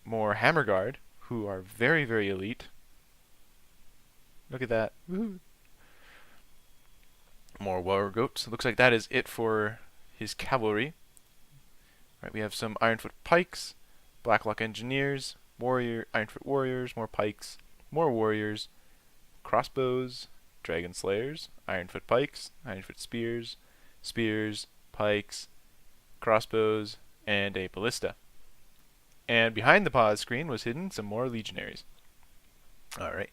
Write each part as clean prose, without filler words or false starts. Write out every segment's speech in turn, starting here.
more hammer guard, who are very, very elite. Look at that. Woohoo. More war goats. Looks like that is it for his cavalry. Right, we have some Ironfoot pikes, Blacklock engineers, Ironfoot warriors, more pikes, more warriors, crossbows, dragon slayers, Ironfoot pikes, Ironfoot spears, pikes, crossbows, and a ballista. And behind the pause screen was hidden some more legionaries. Alright.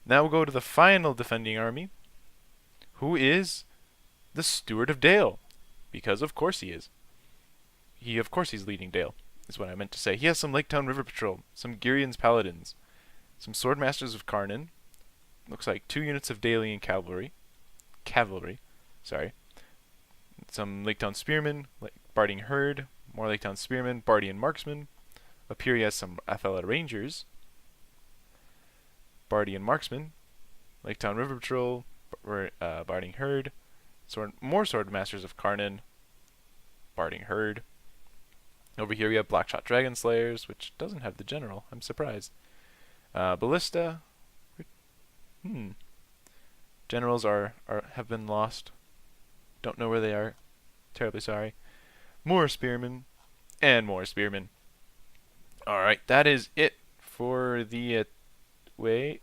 Now we'll go to the final defending army, who is the Steward of Dale. Because of course he is. Of course he's leading Dale, is what I meant to say. He has some Laketown River Patrol, some Girian's Paladins, some Swordmasters of Karnan, looks like 2 units of Dalian cavalry, some Laketown Spearmen, Barding Herd, more Laketown Spearmen, Bardian Marksmen. Up here he has some Athelid Rangers, Bardian Marksmen, Laketown River Patrol, Barding Herd, more Swordmasters of Karnan, Barding Herd. Over here we have Blackshot Dragon Slayers, which doesn't have the general. I'm surprised. Ballista. Generals have been lost. Don't know where they are. Terribly sorry. More spearmen, and more spearmen. Alright, that is it for the... Dalian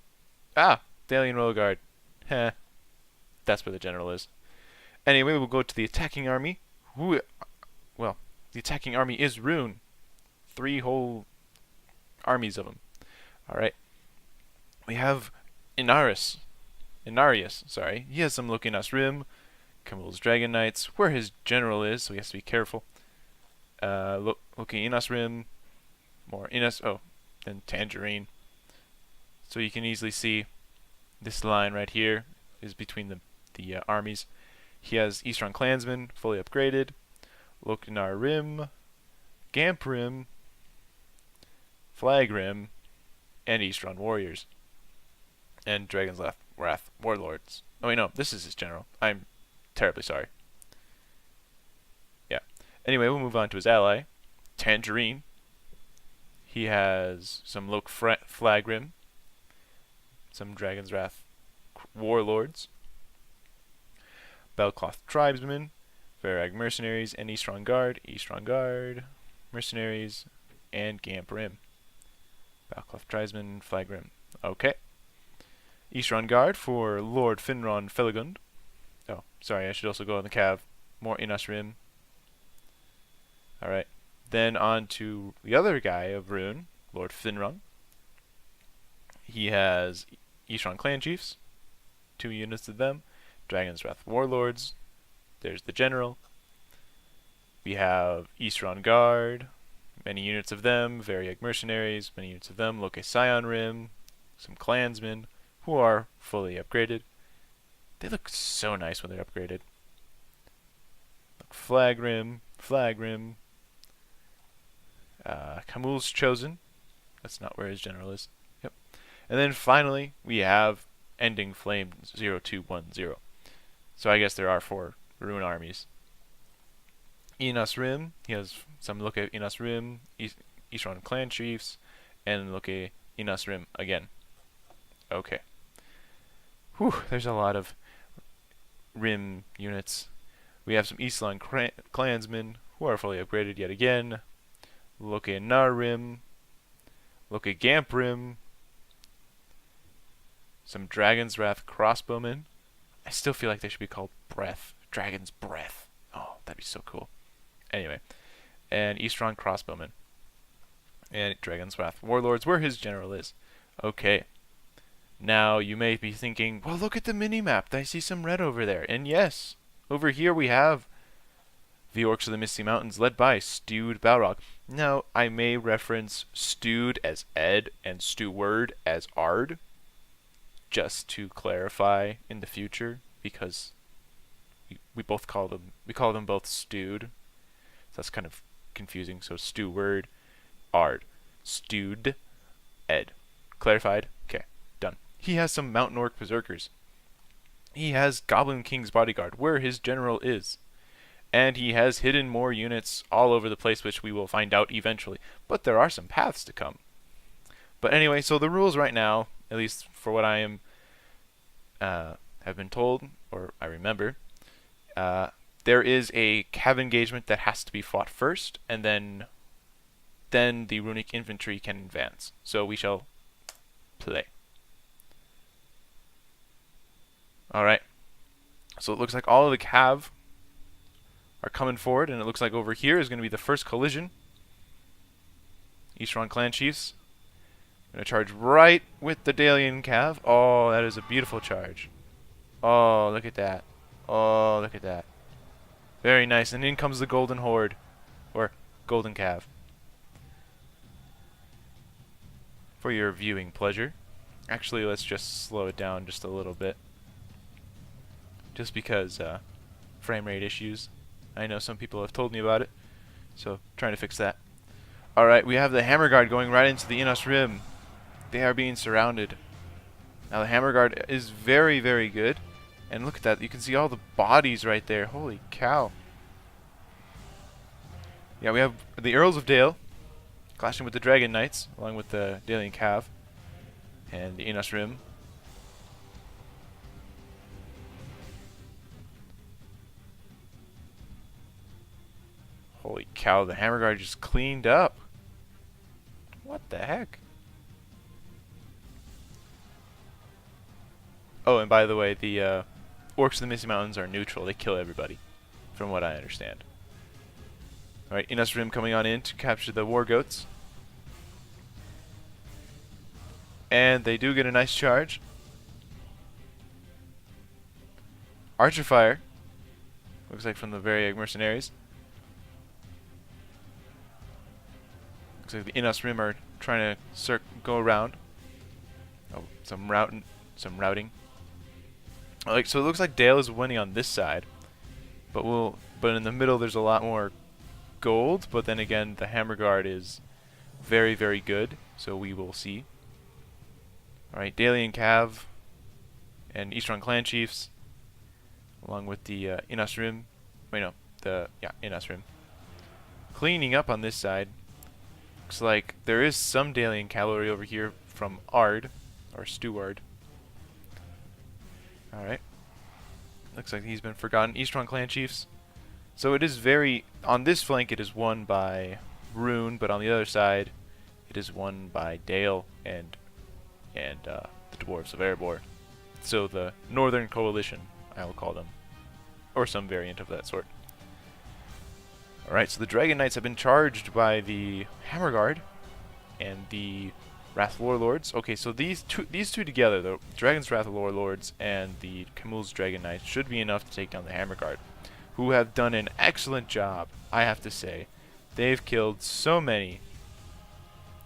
Royal Guard. Heh. That's where the general is. Anyway, we'll go to the attacking army. The attacking army is Rune. 3 whole armies of them. Alright. We have Inarius. He has some Lokinas Rim, Camul's Dragon Knights, where his general is, so he has to be careful. Lokinas Rim, more Inas, then Tangerine. So you can easily see this line right here is between the armies. He has Eastron Clansmen, fully upgraded, Lokinar Rim, Gamp Rim, Flag Rim, and Eastron Warriors. And Dragon's Wrath Warlords. Oh wait, no, this is his general. I'm terribly sorry. Yeah. Anyway, we'll move on to his ally, Tangerine. He has some Flag Rim, some Dragon's Wrath Warlords, Belcloth Tribesmen, Varag Mercenaries, and Eastron Guard, Mercenaries, and Gamp Rim. Belcloth Tribesmen, Flag Rim. Okay. Eastron Guard for Lord Finron Felagund. Oh, sorry, I should also go on the Cav. More Inas Rim. Alright. Then on to the other guy of Rune, Lord Finron. He has Eastron Clan Chiefs, 2 units of them. Dragon's Wrath Warlords. There's the general. We have Eastron Guard, many units of them. Variag Mercenaries, many units of them. Loke Scion Rim, some Clansmen, who are fully upgraded. They look so nice when they're upgraded. Look, Flag Rim. Camul's Chosen. That's not where his general is. Yep. And then finally, we have Ending Flame 0210. So I guess there are 4 Rune armies. Inas Rim. He has some look at Inas Rim, Eastron Clan Chiefs, and look at Inas Rim again. Okay. Whew, there's a lot of Rim units. We have some Eastron Clansmen who are fully upgraded yet again. Look at Nar Rim. Look at Gamp Rim. Some Dragon's Wrath Crossbowmen. I still feel like they should be called Dragon's Breath. Oh, that'd be so cool. Anyway. And Eastron Crossbowmen. And Dragon's Wrath Warlords, where his general is. Okay. Now, you may be thinking, well, look at the mini-map. I see some red over there. And yes, over here we have the Orcs of the Misty Mountains, led by Stewed Balrog. Now, I may reference Stewed as Ed and Steward as Ard, just to clarify in the future, because we call them both Stewed. So that's kind of confusing. So Steward, Ard, Stewed, Ed. Clarified? Okay, done. He has some Mountain Orc Berserkers. He has Goblin King's Bodyguard, where his general is. And he has hidden more units all over the place, which we will find out eventually. But there are some paths to come. But anyway, so the rules right now, at least for what I am have been told, or I remember, there is a cav engagement that has to be fought first, and then the runic infantry can advance. So we shall play. Alright. So it looks like all of the cav are coming forward, and it looks like over here is going to be the first collision. Eastron clan chiefs. I'm going to charge right with the Dalian cav. Oh, that is a beautiful charge. Oh, look at that. Oh, look at that. Very nice. And in comes the Golden Horde. Or Golden Cav. For your viewing pleasure. Actually, let's just slow it down just a little bit. Just because frame rate issues. I know some people have told me about it. So, trying to fix that. Alright, we have the Hammer Guard going right into the Innos Rim. They are being surrounded. Now the Hammer Guard is very, very good. And look at that. You can see all the bodies right there. Holy cow. Yeah, we have the Earls of Dale clashing with the Dragon Knights, along with the Dalian Cav and the Innos Rim. Holy cow, the Hammer Guard just cleaned up. What the heck? Oh, and by the way, the Orcs of the Misty Mountains are neutral. They kill everybody, from what I understand. Alright, Innos Rim coming on in to capture the War Goats. And they do get a nice charge. Archer fire. Looks like from the Variag mercenaries. Looks like the Innos Rim are trying to go around. Oh, some routing. Like, so it looks like Dale is winning on this side, but in the middle there's a lot more gold. But then again, the Hammer Guard is very, very good, so we will see. All right, Dalian Cav and Eastron clan chiefs, along with the Innos Rim. Wait, no, Innos Rim. Cleaning up on this side. Looks like there is some Dalian cavalry over here from Ard or Stuart. Alright. Looks like he's been forgotten. Eastron clan chiefs. So it is on this flank it is won by Rune, but on the other side it is won by Dale and the Dwarves of Erebor. So the Northern Coalition, I will call them. Or some variant of that sort. Alright, so the Dragon Knights have been charged by the Hammer Guard and the Wrath Warlords. Okay, so these two together, the Dragon's Wrath Warlords and the Camul's Dragon Knights, should be enough to take down the Hammer Guard, who have done an excellent job, I have to say. They've killed so many.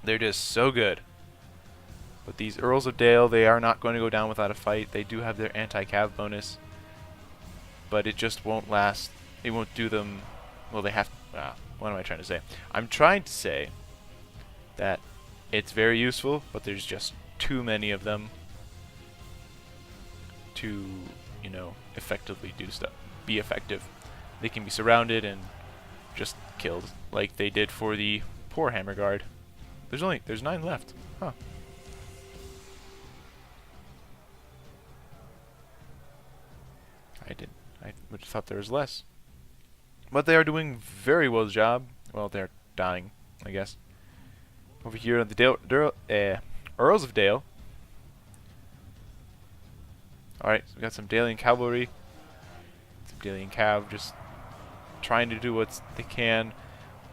They're just so good. But these Earls of Dale, they are not going to go down without a fight. They do have their anti-cav bonus, but it just won't last. It won't do them. Well, they have. What am I trying to say? I'm trying to say that it's very useful, but there's just too many of them to, effectively do stuff. Be effective. They can be surrounded and just killed, like they did for the poor Hammer Guard. There's 9 left. Huh. I would have thought there was less. But they are doing very well the job. Well, they're dying, I guess. Over here on the Earls of Dale. Alright, so we got some Dalian cavalry. Some Dalian cav just trying to do what they can.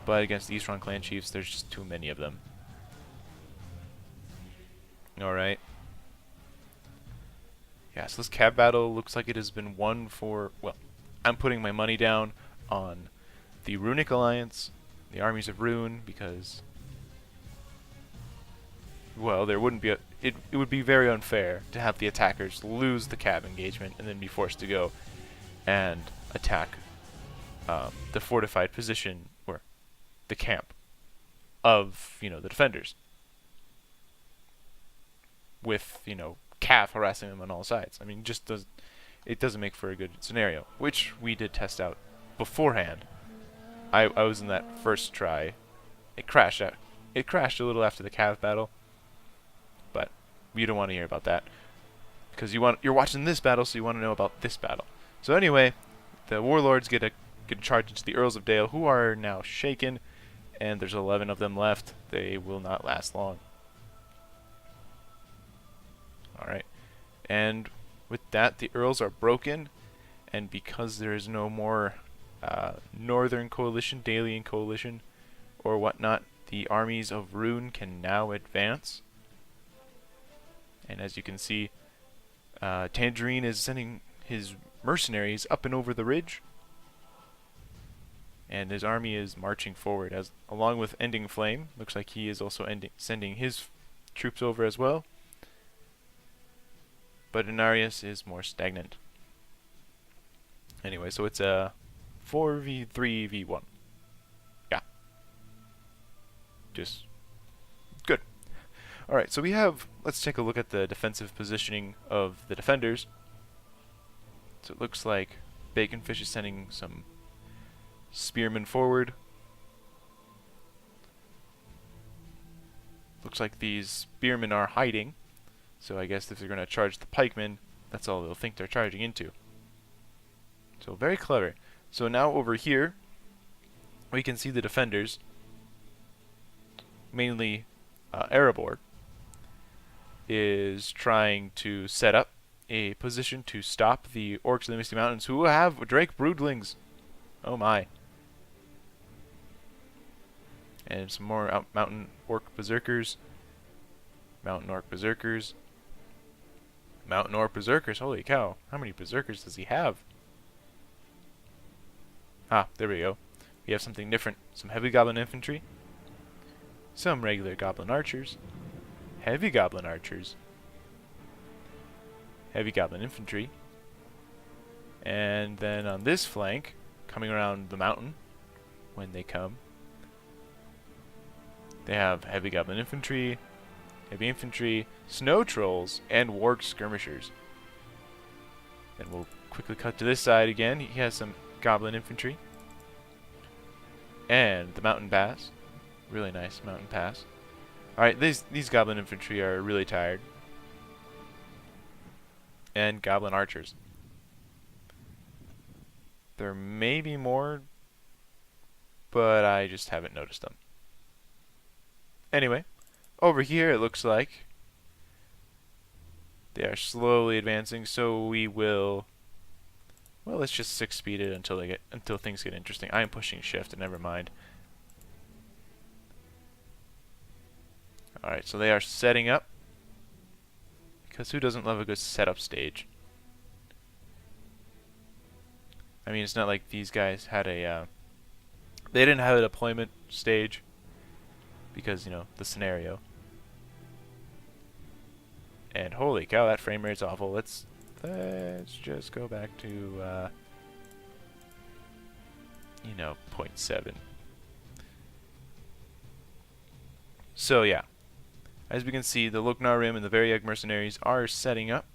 But against the Eastron clan chiefs, there's just too many of them. Alright. Yeah, so this cav battle looks like it has been won for... Well, I'm putting my money down on the Runic Alliance, the armies of Rune, because... Well, there wouldn't be it would be very unfair to have the attackers lose the cav engagement and then be forced to go and attack the fortified position, or the camp of, the defenders. With, cav harassing them on all sides. I mean, it doesn't make for a good scenario, which we did test out beforehand. I was in that first try. It crashed out. It crashed a little after the cav battle, but you don't want to hear about that because you're watching this battle, so you want to know about this battle. So anyway, the warlords get a charge into the Earls of Dale, who are now shaken, and there's 11 of them left. They will not last long. All right, and with that, the Earls are broken, and because there is no more Northern Coalition, Dalian Coalition, or whatnot, the armies of Rune can now advance. And as you can see, Tangerine is sending his mercenaries up and over the ridge, and his army is marching forward, as along with Ending Flame. Looks like he is also sending his troops over as well. But Inarius is more stagnant. Anyway, so it's a 4v3v1. Yeah. Just good. Alright, so let's take a look at the defensive positioning of the defenders. So it looks like Baconfish is sending some spearmen forward. Looks like these spearmen are hiding. So I guess if they're going to charge the pikemen, that's all they'll think they're charging into. So very clever. So now over here, we can see the defenders, mainly Erebor, is trying to set up a position to stop the Orcs of the Misty Mountains, who have Drake Broodlings. Oh my. And some more Mountain Orc Berserkers. Mountain Orc Berserkers. Mountain Orc Berserkers. Holy cow. How many Berserkers does he have? Ah, there we go. We have something different. Some Heavy Goblin Infantry. Some regular Goblin Archers. Heavy Goblin Archers. Heavy Goblin Infantry. And then on this flank, coming around the mountain, when they come, they have Heavy Goblin Infantry, Heavy Infantry, Snow Trolls, and Warg Skirmishers. Then we'll quickly cut to this side again. He has some Goblin Infantry. And the Mountain Pass. Really nice Mountain Pass. Alright, these Goblin Infantry are really tired. And Goblin Archers. There may be more, but I just haven't noticed them. Anyway, over here it looks like they are slowly advancing, so we will, well, let's just 6-speed it until things get interesting. I am pushing shift, and never mind. Alright, so they are setting up, because who doesn't love a good setup stage? I mean, it's not like these guys had a they didn't have a deployment stage because, you know, the scenario. And holy cow, that frame rate's awful. Let's just go back to you know, 0.7. So yeah, as we can see, the Loknar Rim and the Variag mercenaries are setting up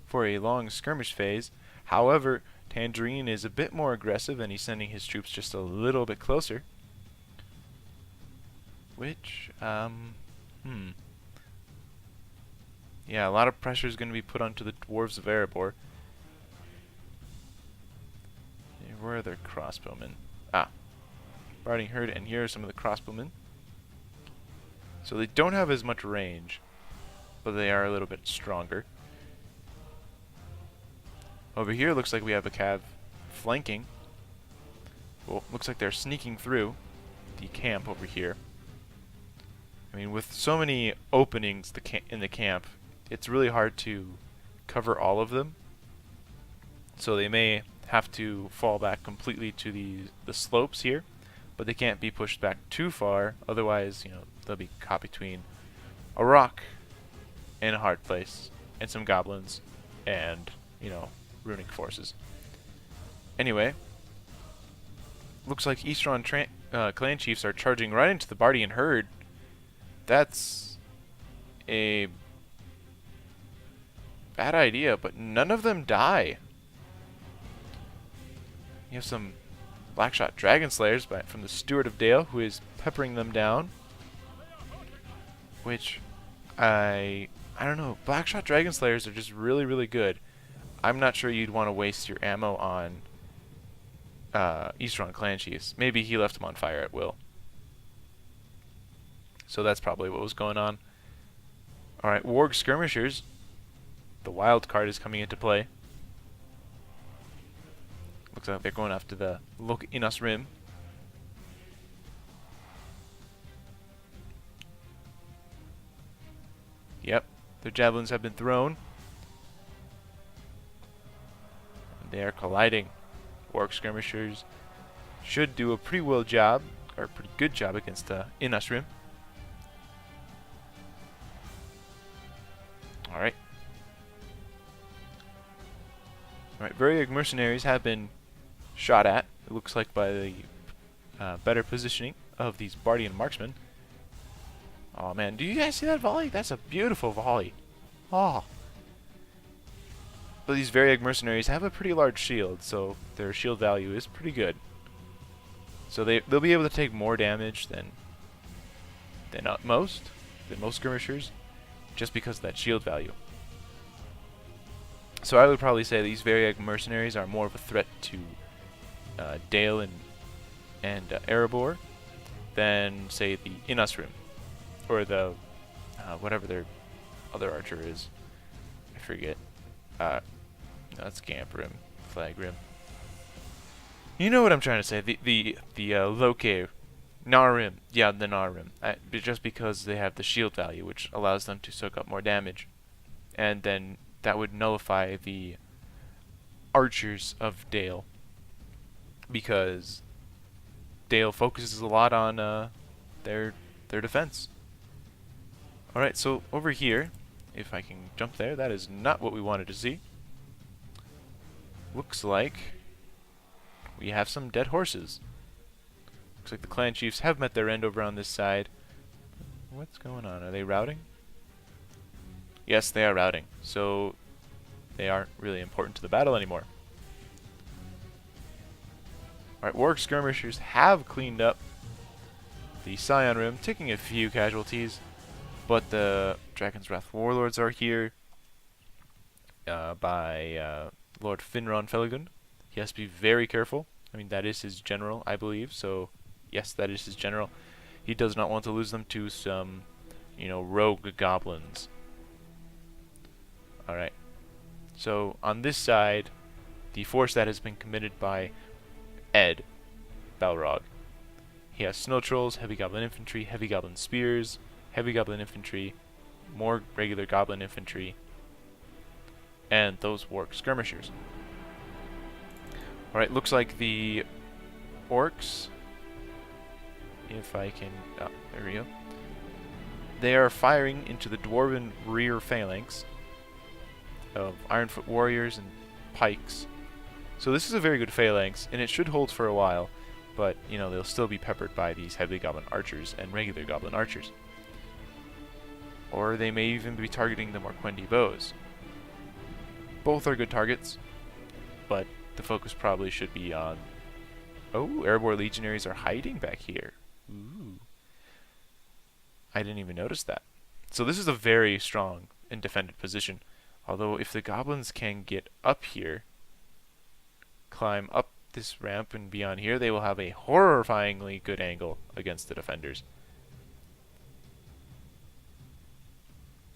for a long skirmish phase. However, Tangerine is a bit more aggressive, and he's sending his troops just a little bit closer. Which, yeah, a lot of pressure is going to be put onto the Dwarves of Erebor. Where are their crossbowmen? Ah, Barding Herd, and here are some of the crossbowmen. So they don't have as much range, but they are a little bit stronger. Over here, looks like we have a cav flanking. Well, looks like they're sneaking through the camp over here. I mean, with so many openings in the camp, it's really hard to cover all of them. So they may have to fall back completely to the slopes here, but they can't be pushed back too far. Otherwise, you know, they'll be caught between a rock and a hard place, and some goblins, and, you know, runic forces. Anyway, looks like Eastron clan chiefs are charging right into the Bardian herd. That's a bad idea, but none of them die. You have some Blackshot Dragon Slayers from the Steward of Dale, who is peppering them down. Which, I don't know. Blackshot Dragon Slayers are just really, really good. I'm not sure you'd want to waste your ammo on Eastron Clan Chiefs. Maybe he left them on fire at will. So that's probably what was going on. Alright, Warg Skirmishers. The wild card is coming into play. Looks like they're going after the Lok Inas Rim. Yep, their javelins have been thrown. And they are colliding. Warg Skirmishers should do a pretty well job, or a pretty good job against Inas Rim. Alright. Alright, Variag Mercenaries have been shot at, it looks like, by the better positioning of these Bardian marksmen. Oh man, do you guys see that volley? That's a beautiful volley. Oh. But these Variag Mercenaries have a pretty large shield, so their shield value is pretty good. So they'll be able to take more damage than most skirmishers, just because of that shield value. So I would probably say these Variag Mercenaries are more of a threat to Dale and Erebor than, say, the Inas Rim, or the whatever their other archer is. I forget. No, that's Gamp Rim, Flag Rim. You know what I'm trying to say? The Loke Narim, yeah, the Narim. Just because they have the shield value, which allows them to soak up more damage, and then that would nullify the archers of Dale, because Dale focuses a lot on their defense. All right, so over here, if I can jump there, that is not what we wanted to see. Looks like we have some dead horses. Looks like the clan chiefs have met their end over on this side. What's going on? Are they routing? Yes, they are routing. So they aren't really important to the battle anymore. Alright, Warg Skirmishers have cleaned up the Scion Rim, taking a few casualties. But the Dragon's Wrath Warlords are here by Lord Finron Felagund. He has to be very careful. I mean, that is his general, I believe. So, yes, that is his general. He does not want to lose them to some, rogue goblins. Alright. So, on this side, the force that has been committed by Ed Balrog. He has Snow Trolls, Heavy Goblin Infantry, Heavy Goblin Spears, Heavy Goblin Infantry, more regular Goblin Infantry, and those Warg Skirmishers. Alright, looks like the Orcs, if I can, there we go. They are firing into the Dwarven rear phalanx of Ironfoot Warriors and Pikes. So this is a very good phalanx, and it should hold for a while, but, they'll still be peppered by these Heavy Goblin Archers and regular Goblin Archers. Or they may even be targeting the Morquendi Bows. Both are good targets, but the focus probably should be on... Oh, Erebor Legionaries are hiding back here. Ooh. I didn't even notice that. So this is a very strong and defended position. Although if the goblins can get up here, climb up this ramp and beyond here, they will have a horrifyingly good angle against the defenders.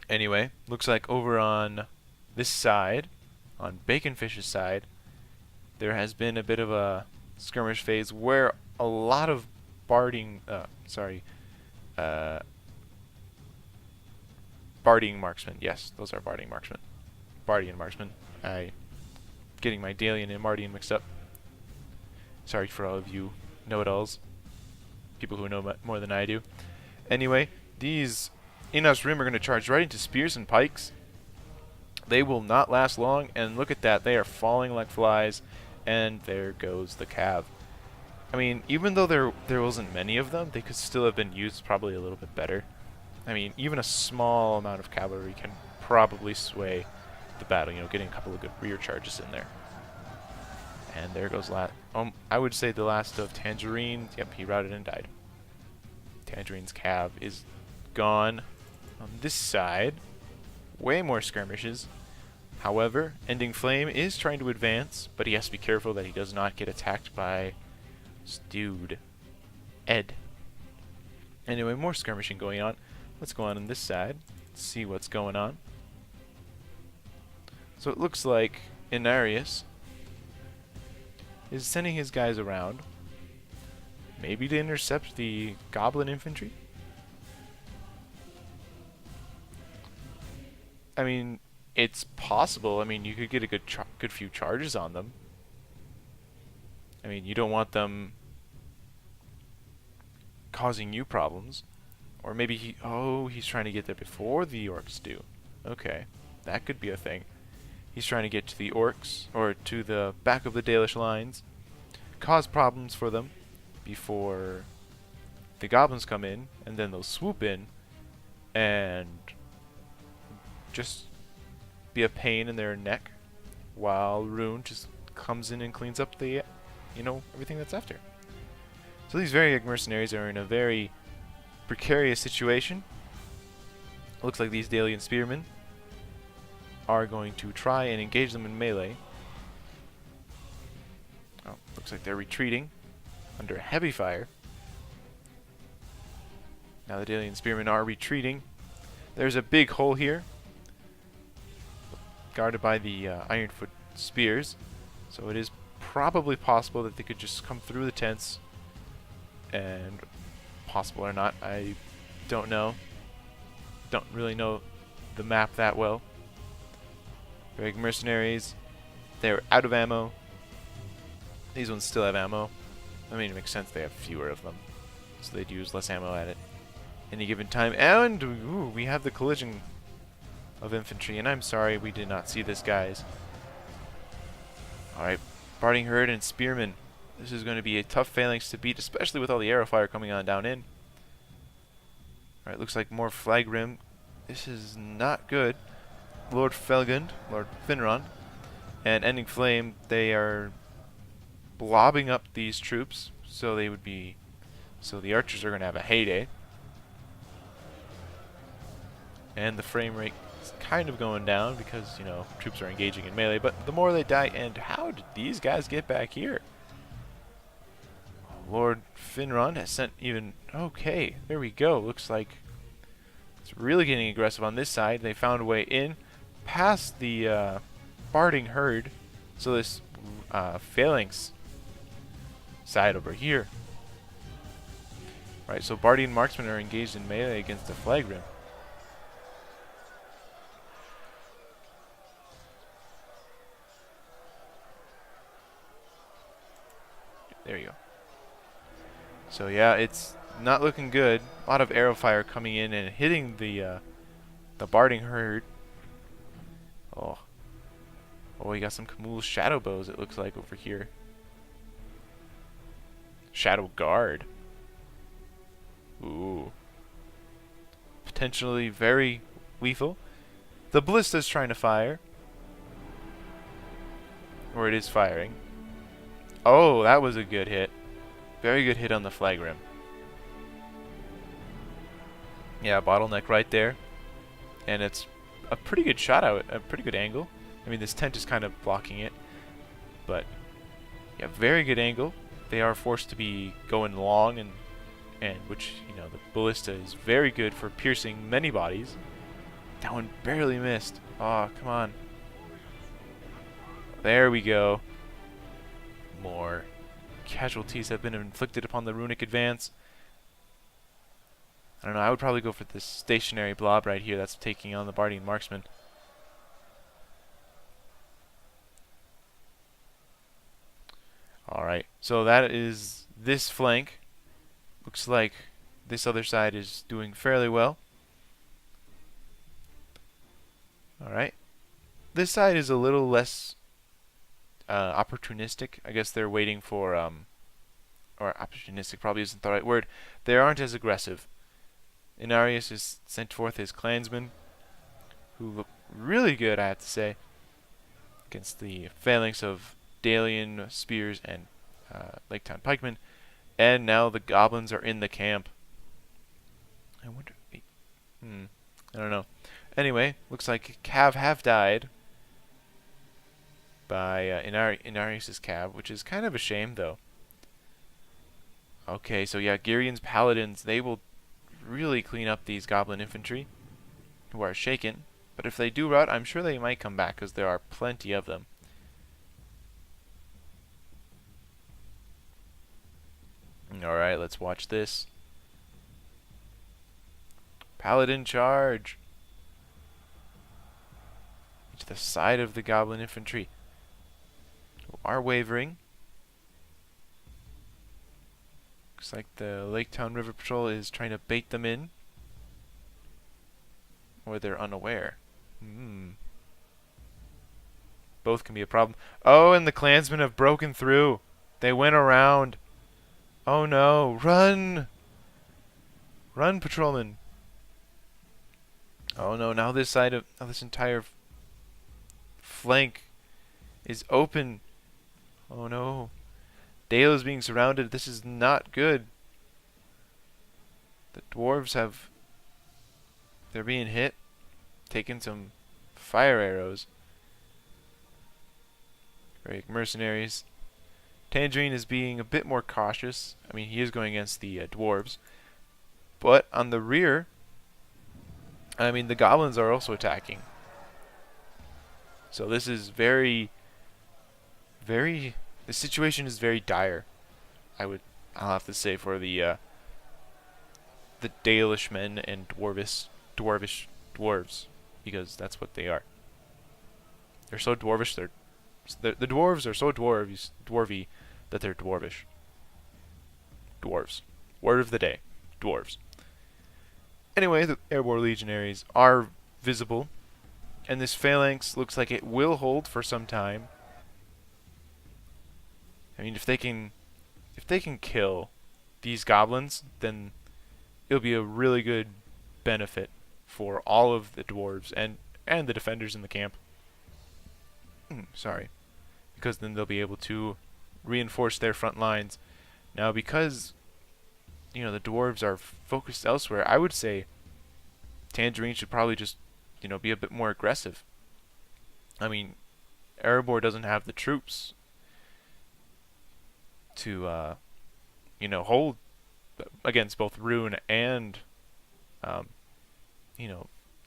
Anyway, looks like over on this side, on Baconfish's side, there has been a bit of a skirmish phase where a lot of Bardian marksmen. Yes, those are Bardian marksmen. Bardian marksmen. Getting my Dalian and Mardian mixed up. Sorry for all of you know-it-alls. People who know more than I do. Anyway, these Inas Rim are going to charge right into spears and pikes. They will not last long, and look at that. They are falling like flies, and there goes the cav. I mean, even though there wasn't many of them, they could still have been used probably a little bit better. I mean, even a small amount of cavalry can probably sway the battle, getting a couple of good rear charges in there. And there goes I would say the last of Tangerine. Yep, he routed and died. Tangerine's cav is gone. On this side, way more skirmishes. However, Ending Flame is trying to advance, but he has to be careful that he does not get attacked by this dude, Ed. Anyway, more skirmishing going on. Let's go on this side, see what's going on. So it looks like Inarius is sending his guys around, maybe to intercept the goblin infantry. I mean, it's possible. I mean, you could get a good few charges on them. I mean, you don't want them causing you problems. Or maybe he's trying to get there before the orcs do. Okay, that could be a thing. He's trying to get to the orcs, or to the back of the Dalish lines, cause problems for them before the goblins come in, and then they'll swoop in and just be a pain in their neck while Rune just comes in and cleans up the, everything that's after. So these Variag mercenaries are in a very precarious situation. Looks like these Dalian spearmen are going to try and engage them in melee. Oh, looks like they're retreating under heavy fire. Now the Dalian spearmen are retreating. There's a big hole here, guarded by the Ironfoot spears, so it is probably possible that they could just come through the tents, and possible or not, I don't know. Don't really know the map that well. Big mercenaries, they're out of ammo. These ones still have ammo. I mean, it makes sense, they have fewer of them, so they'd use less ammo at it any given time. And ooh, we have the collision of infantry, and I'm sorry we did not see this, guys. Alright, Barding Herd and Spearmen. This is going to be a tough phalanx to beat, especially with all the arrow fire coming on down in. Alright, looks like more Flag Rim. This is not good. Lord Felgund, Lord Finron, and Ending Flame, they are blobbing up these troops, so the archers are going to have a heyday. And the frame rate is kind of going down because, troops are engaging in melee, but the more they die, and how did these guys get back here? Lord Finron has sent even, okay, there we go. Looks like it's really getting aggressive on this side. They found a way in past the Barding Herd, so this phalanx side over here. Right, so Bardian marksmen are engaged in melee against the Flag Rim. There you go. So yeah, it's not looking good. A lot of arrow fire coming in and hitting the Barding Herd. Oh, we got some Kamul shadow bows, it looks like, over here. Shadow Guard. Ooh. Potentially very lethal. The Ballista's trying to fire. Or it is firing. Oh, that was a good hit. Very good hit on the Flag Rim. Yeah, bottleneck right there. And it's a pretty good shot out, a pretty good angle. I mean, this tent is kind of blocking it. But, yeah, very good angle. They are forced to be going long, and which, the ballista is very good for piercing many bodies. That one barely missed. Oh, come on. There we go. More casualties have been inflicted upon the runic advance. I don't know, I would probably go for this stationary blob right here that's taking on the Bardian marksman. Alright, so that is this flank. Looks like this other side is doing fairly well. Alright. This side is a little less opportunistic. I guess they're waiting for, or opportunistic probably isn't the right word. They aren't as aggressive. Inarius has sent forth his clansmen, who look really good, I have to say, against the phalanx of Dalian spears and Lake Town pikemen. And now the goblins are in the camp. I wonder. I don't know. Anyway, looks like Cav have died by Inarius' Cav, which is kind of a shame, though. Okay, so yeah, Girion's paladins, they will really clean up these goblin infantry who are shaken. But if they do rout, I'm sure they might come back, because there are plenty of them. Alright, let's watch this. Paladin charge! To the side of the goblin infantry, who are wavering. Looks like the Lake Town River Patrol is trying to bait them in. Or they're unaware. Both can be a problem. Oh, and the clansmen have broken through. They went around. Oh no, run! Run, patrolman. Oh no, now this side of this entire flank is open. Oh no. Dale is being surrounded. This is not good. The dwarves have... They're being hit. Taking some fire arrows. Great mercenaries. Tangerine is being a bit more cautious. I mean, he is going against the dwarves. But on the rear, I mean, the goblins are also attacking. So this is the situation is very dire. I'll have to say, for the Dalish men and dwarvish dwarves, because that's what they are. They're so dwarvish. The dwarves are so dwarvy that they're dwarvish. Dwarves. Word of the day. Dwarves. Anyway, the airborne legionaries are visible, and this phalanx looks like it will hold for some time. I mean, if they can kill these goblins, then it'll be a really good benefit for all of the dwarves and the defenders in the camp. Sorry. Because then they'll be able to reinforce their front lines. Now, because the dwarves are focused elsewhere, I would say Tangerine should probably just be a bit more aggressive. I mean, Erebor doesn't have the troops to hold against both Rune and the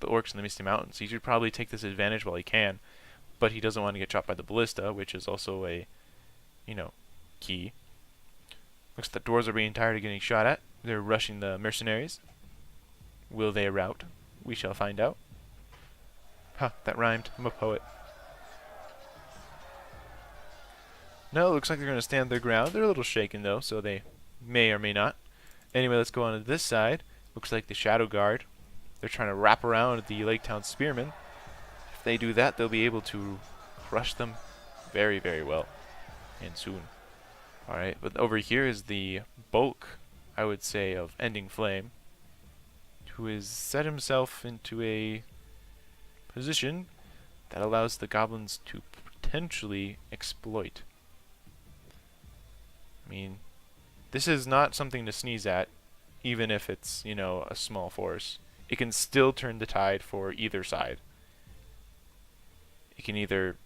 orcs in the Misty Mountains. He should probably take this advantage while he can, but he doesn't want to get shot by the ballista, which is also a key. Looks like the dwarves are being tired of getting shot at. They're rushing the mercenaries. Will they rout? We shall find out. Huh, that rhymed. I'm a poet. No, it looks like they're going to stand their ground. They're a little shaken, though, so they may or may not. Anyway, let's go on to this side. Looks like the Shadow Guard. They're trying to wrap around the Lake Town Spearmen. If they do that, they'll be able to crush them very, very well. And soon. Alright, but over here is the bulk, I would say, of Ending Flame, who has set himself into a position that allows the goblins to potentially exploit. I mean, this is not something to sneeze at, even if it's, a small force. It can still turn the tide for either side. It can either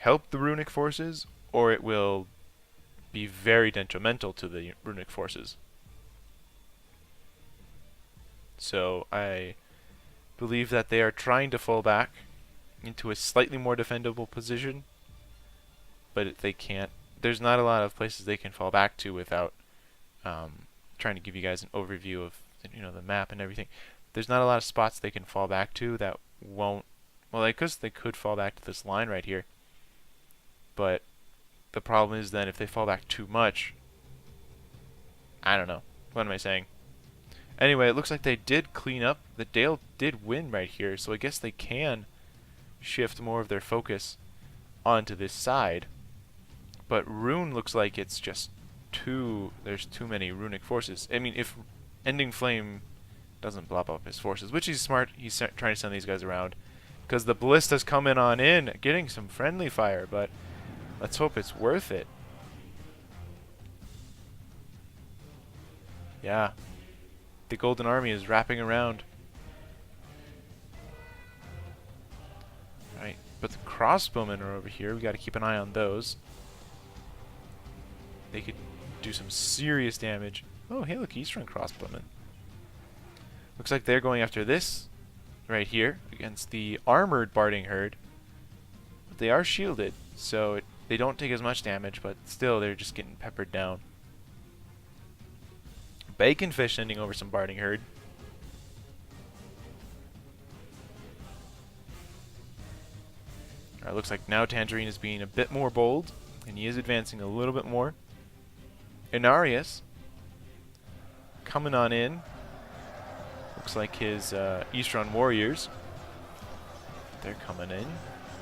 help the runic forces, or it will be very detrimental to the runic forces. So I believe that they are trying to fall back into a slightly more defendable position, but they can't. There's not a lot of places they can fall back to without trying to give you guys an overview of the map and everything. There's not a lot of spots they can fall back to that won't. Well, they could fall back to this line right here, but the problem is then if they fall back too much, I don't know. What am I saying? Anyway, it looks like they did clean up. The Dale did win right here, so I guess they can shift more of their focus onto this side. But Rune looks like it's just there's too many runic forces. I mean, if Ending Flame doesn't blob up his forces, which he's smart, he's trying to send these guys around, because the ballista's coming on in, getting some friendly fire, but Let's hope it's worth it. Yeah. The Golden Army is wrapping around. Right, but the crossbowmen are over here. We got to keep an eye on those. They could do some serious damage. Oh, hey, look, Eastern crossbowmen. Looks like they're going after this right here against the armored Barding Horde. But they are shielded, so they don't take as much damage, but still they're just getting peppered down. Baconfish sending over some Barding Horde. Alright, looks like now Tangerine is being a bit more bold, and he is advancing a little bit more. Inarius coming on in. Looks like his Eastron warriors. They're coming in.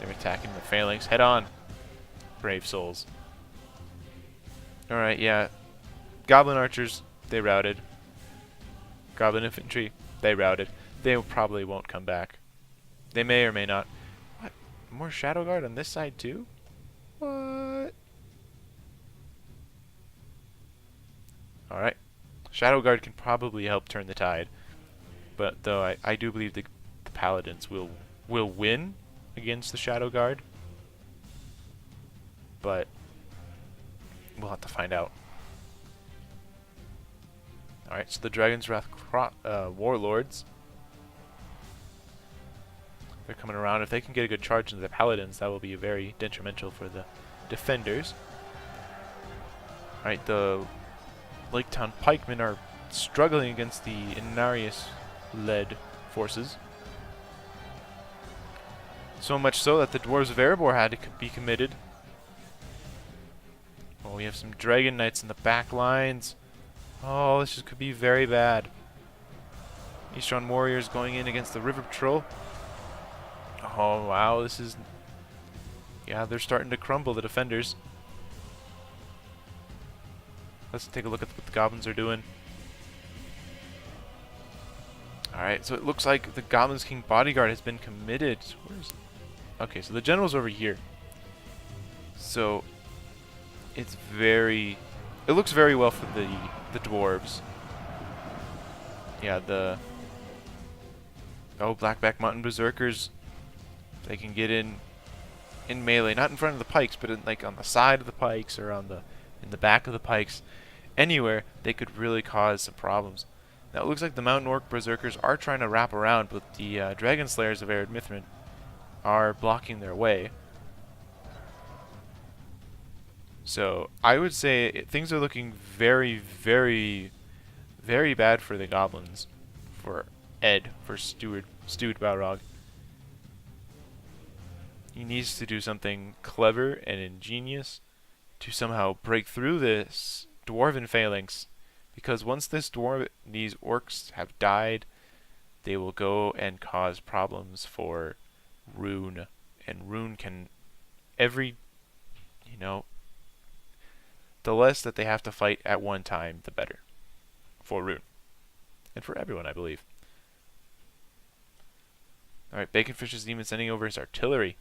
They're attacking the phalanx head on. Brave souls. Alright, yeah. Goblin archers, they routed. Goblin infantry, they routed. They probably won't come back. They may or may not. What? More Shadow Guard on this side too? What? Alright. Shadow Guard can probably help turn the tide. But though I do believe the Paladins will win against the Shadow Guard. But we'll have to find out. Alright, so the Dragon's Wrath Warlords. They're coming around. If they can get a good charge into the Paladins, that will be very detrimental for the defenders. Alright, the Lake Town Pikemen are struggling against the Inarius-led forces. So much so that the Dwarves of Erebor had to be committed. Oh, we have some Dragon Knights in the back lines. Oh, this could be very bad. Eastron Warriors going in against the River Patrol. Oh, wow, this is... Yeah, they're starting to crumble, the defenders. Let's take a look at what the Goblins are doing. Alright, so it looks like the Goblins King Bodyguard has been committed. Where's... Okay, so the General's over here. So, it's very... It looks very well for the Dwarves. Yeah, the... Oh, Blackback Mountain Berserkers. They can get in melee, not in front of the pikes, but in, like on the side of the pikes or on in the back of the pikes. Anywhere they could really cause some problems. Now it looks like the Mountain Orc Berserkers are trying to wrap around, but the Dragon Slayers of Arid Mithrin are blocking their way. So I would say things are looking very, very, very bad for the Goblins, for Ed, for Steward Balrog. He needs to do something clever and ingenious to somehow break through this Dwarven phalanx, because once these orcs have died, they will go and cause problems for Rune, and Rune can the less that they have to fight at one time, the better for Rune and for everyone, I believe. All right, Baconfish's demon sending over his artillery.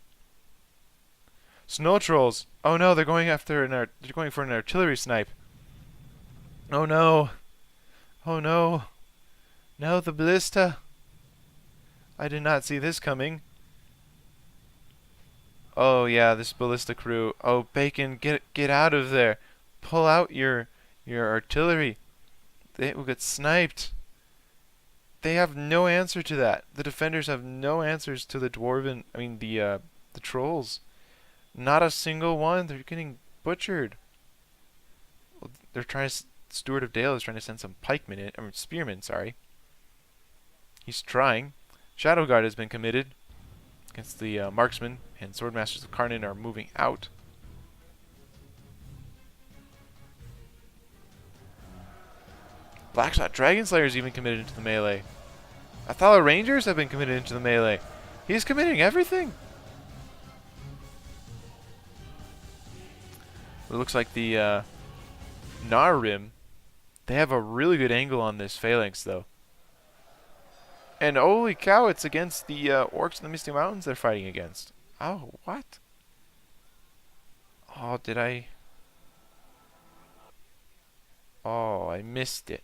Snow trolls! Oh no, they're going for an artillery snipe. Oh no! Oh no! No, the ballista! I did not see this coming. Oh yeah, this ballista crew. Oh, Bacon, get out of there! Pull out your artillery. They will get sniped. They have no answer to that. The defenders have no answers to the the trolls. Not a single one. They're getting butchered. Well, they're trying to... Steward of Dale is trying to send some pikemen in. Spearmen, sorry. He's trying. Shadow Guard has been committed against the marksmen, and Swordmasters of Karnan are moving out. Blackshot Dragon Slayer is even committed into the melee. Athala Rangers have been committed into the melee. He's committing everything. It looks like the Narim, they have a really good angle on this phalanx, though. And holy cow, it's against the orcs in the Misty Mountains they're fighting against. Oh, what? Oh, did I? Oh, I missed it.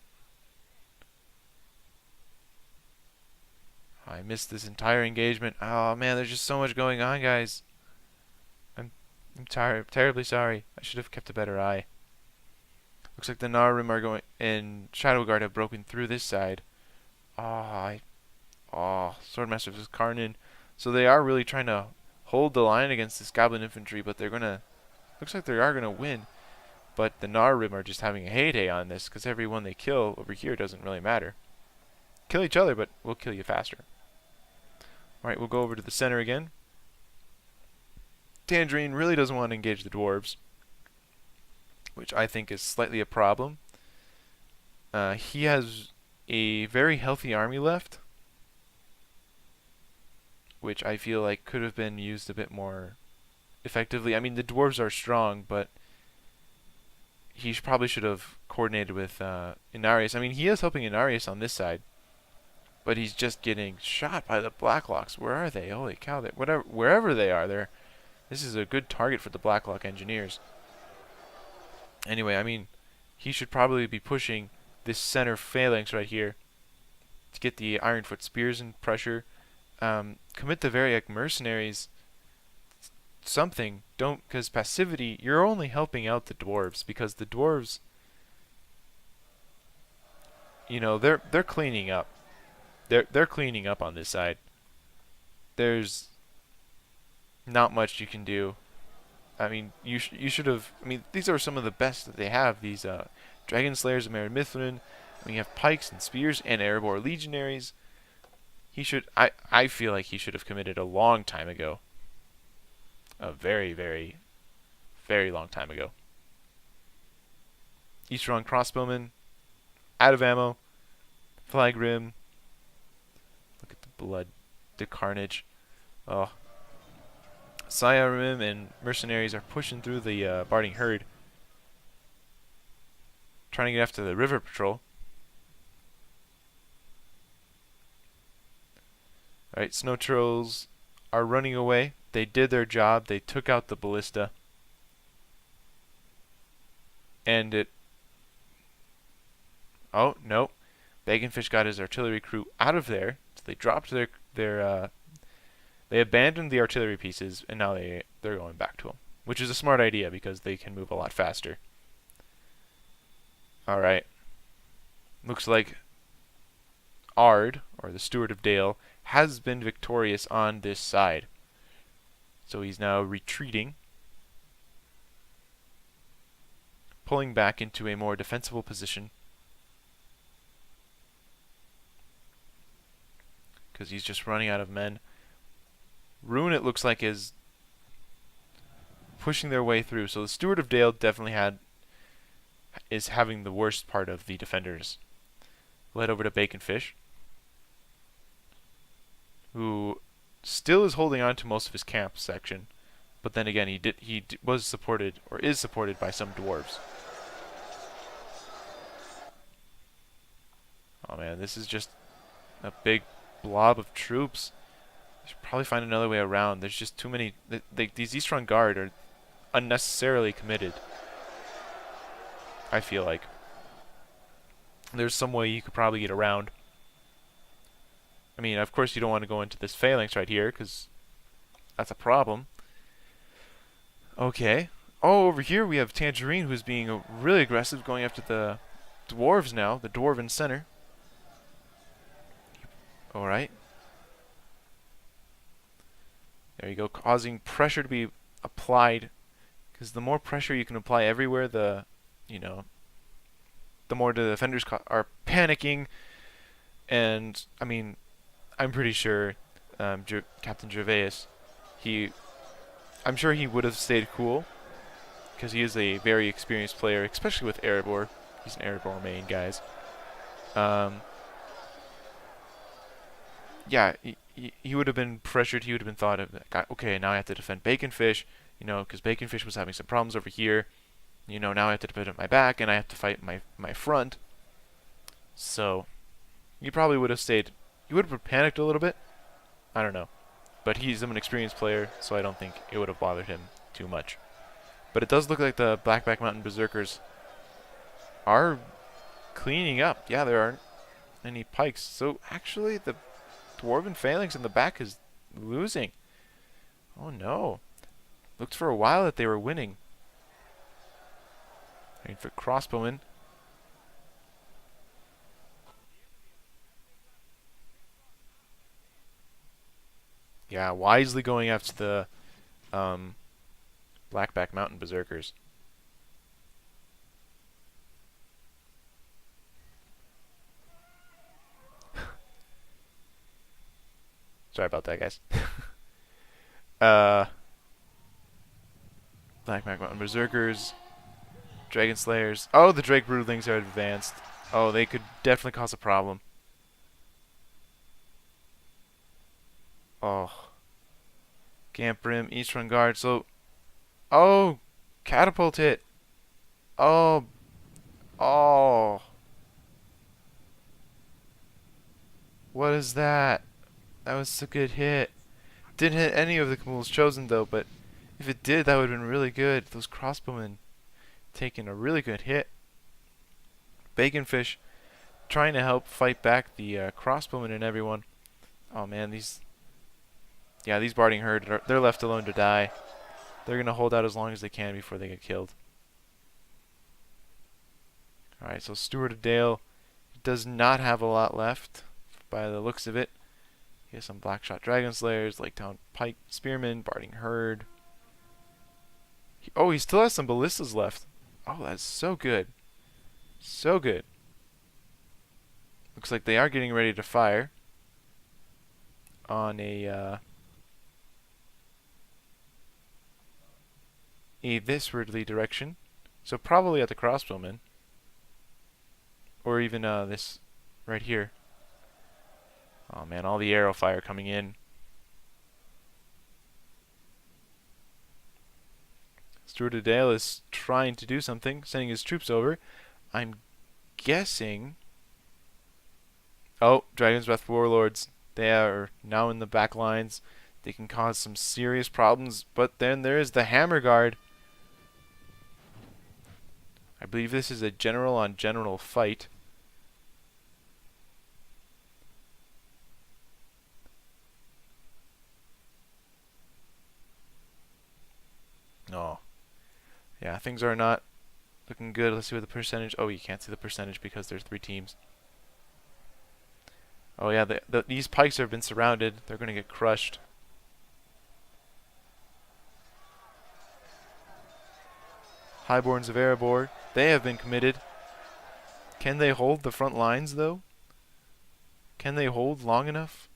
I missed this entire engagement. Oh man, there's just so much going on, guys. I'm I'm tired, terribly sorry. I should have kept a better eye. Looks like the Narum are going and Shadow Guard have broken through this side. Swordmaster vs. Karnan. So they are really trying to hold the line against this Goblin infantry, but they're gonna. Looks like they are gonna win. But the Narum are just having a heyday on this because everyone they kill over here doesn't really matter. Kill each other, but we'll kill you faster. Alright, we'll go over to the center again. Tangerine really doesn't want to engage the dwarves, which I think is slightly a problem. He has a very healthy army left, which I feel like could have been used a bit more effectively. I mean, the dwarves are strong, but he probably should have coordinated with Inarius. I mean, he is helping Inarius on this side, but he's just getting shot by the Blacklocks. Where are they? Holy cow! Wherever they are, this is a good target for the Blacklock engineers. Anyway, I mean, he should probably be pushing this center phalanx right here to get the Ironfoot spears in pressure. Commit the Variac mercenaries. Something. Don't, because passivity, you're only helping out the dwarves, because the dwarves, you know, they're cleaning up. They're cleaning up on this side. There's not much you can do. I mean, you should have. I mean, these are some of the best that they have. These Dragon Slayers of Merid Mithrin. I mean, you have pikes and spears and Erebor legionaries. He should. I feel like he should have committed a long time ago. A very, very, very long time ago. Eastron crossbowmen, out of ammo, flag rim. Look at the blood, the carnage. Oh. Syarim and mercenaries are pushing through the Barding herd, trying to get after the river patrol. Alright, snow trolls are running away. They did their job. They took out the ballista. And it... Oh, no. Baconfish got his artillery crew out of there. So they dropped their they abandoned the artillery pieces, and now they're going back to them. Which is a smart idea, because they can move a lot faster. Alright. Looks like Ard, or the Steward of Dale, has been victorious on this side. So he's now retreating, pulling back into a more defensible position, because he's just running out of men. Rune, it looks like, is pushing their way through. So the Steward of Dale definitely is having the worst part of the defenders. We'll head over to Baconfish, who still is holding on to most of his camp section, but then again he was supported, or is supported, by some dwarves. Oh man, this is just a big blob of troops. I should probably find another way around. There's just too many. These Eastron Guard are unnecessarily committed, I feel like. There's some way you could probably get around. I mean, of course you don't want to go into this phalanx right here, because that's a problem. Okay. Oh, over here we have Tangerine, who's being really aggressive, going after the dwarves now, the dwarven center. Alright. There you go, causing pressure to be applied, because the more pressure you can apply everywhere, the more the defenders are panicking. And, I mean, I'm pretty sure Captain Gervais, I'm sure he would have stayed cool, because he is a very experienced player, especially with Erebor. He's an Erebor main, guys. Yeah, he would have been pressured. He would have been thought of, okay, now I have to defend Baconfish, because Baconfish was having some problems over here. Now I have to defend my back, and I have to fight my front. So, he probably would have stayed. He would have panicked a little bit. I don't know. But he's an experienced player, so I don't think it would have bothered him too much. But it does look like the Blackback Mountain Berserkers are cleaning up. Yeah, there aren't any pikes. So actually, the Dwarven Phalanx in the back is losing. Oh no. Looked for a while that they were winning. Waiting for crossbowmen. Yeah, wisely going after the Blackback Mountain Berserkers. Sorry about that, guys. Blackback Mountain Berserkers, Dragon Slayers. Oh, the Drake Broodlings are advanced. Oh, they could definitely cause a problem. Oh. Camp Brim, Eastern Guard. So, oh, catapult hit. Oh, oh. What is that? That was a good hit. Didn't hit any of the Camul's chosen though, but if it did, that would have been really good. Those crossbowmen taking a really good hit. Baconfish trying to help fight back the crossbowmen and everyone. Oh man, these Barding Herd, they're left alone to die. They're gonna hold out as long as they can before they get killed. All right, so Stewart of Dale does not have a lot left by the looks of it. He has some Blackshot Dragon Slayers, Laketown Pike Spearmen, Barding Herd. He still has some ballistas left. Oh, that's so good. So good. Looks like they are getting ready to fire on a thiswardly direction. So probably at the crossbowmen. Or even this right here. Oh man, all the arrow fire coming in. Stewart of Dale is trying to do something, sending his troops over. I'm guessing... Oh, Dragon's Breath Warlords. They are now in the back lines. They can cause some serious problems, but then there is the Hammer Guard. I believe this is a general on general fight. Oh. Yeah, things are not looking good. Let's see what the percentage... Oh, you can't see the percentage because there's 3 teams. Oh yeah, these pikes have been surrounded. They're going to get crushed. Highborns of Erebor, they have been committed. Can they hold the front lines, though? Can they hold long enough?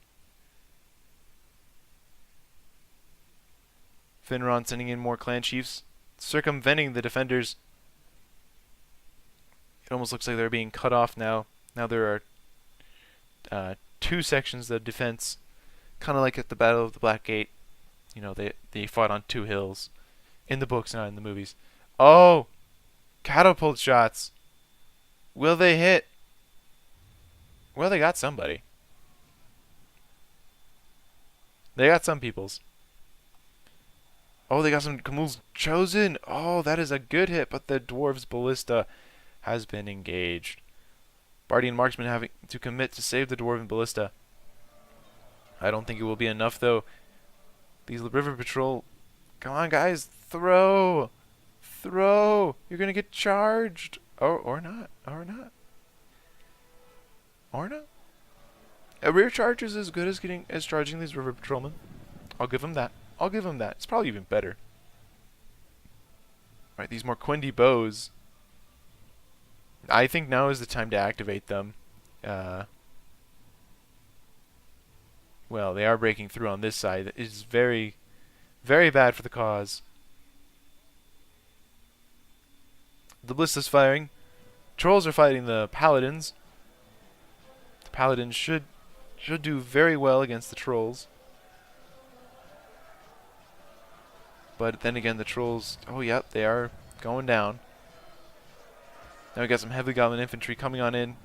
Finron sending in more clan chiefs, circumventing the defenders. It almost looks like they're being cut off now. Now there are 2 sections of defense, kind of like at the Battle of the Black Gate. You know, they fought on 2 hills. In the books, not in the movies. Oh! Catapult shots! Will they hit? Well, they got somebody. They got some peoples. Oh, they got some Camul's chosen. Oh, that is a good hit, but the dwarves' ballista has been engaged. Bardian marksman having to commit to save the dwarven ballista. I don't think it will be enough, though. These river patrol... Come on, guys. Throw! Throw! You're going to get charged. Or not. Or not. Or not. A rear charge is as good as charging these river patrolmen. I'll give them that. I'll give them that. It's probably even better. Right, these more Quindy bows. I think now is the time to activate them. Well, they are breaking through on this side. It is very, very bad for the cause. The ballista's firing. Trolls are fighting the paladins. The paladins should do very well against the trolls. But then again, the trolls... Oh, yep, they are going down. Now we got some heavy goblin infantry coming on in.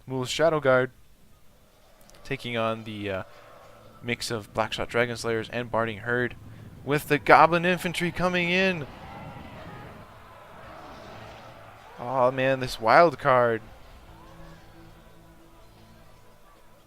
Mool's Shadow Guard. taking on the mix of Blackshot Dragon Slayers and Barding Horde, with the Goblin Infantry coming in. Oh man, this wild card.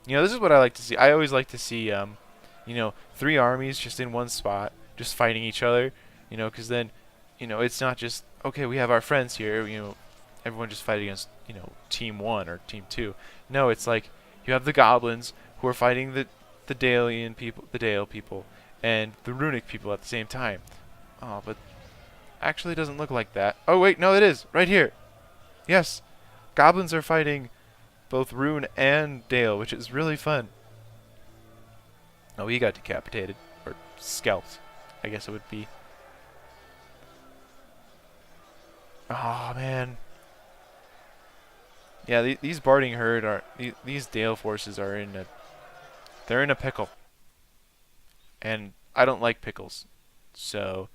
You know, this is what I like to see. I always like to see, you know, 3 armies just in one spot, just fighting each other. You know, because then, you know, it's not just, okay, we have our friends here, you know, everyone just fight against, you know, Team 1 or Team 2. No, it's like, you have the Goblins who are fighting the Dale people, and the Runic people at the same time. Oh, but actually it doesn't look like that. Oh wait, no, it is right here. Yes, Goblins are fighting both Rune and Dale, which is really fun. Oh, he got decapitated or scalped, I guess it would be. Oh man. Yeah, these Barding Horde are these Dale forces are they're in a pickle. And I don't like pickles. So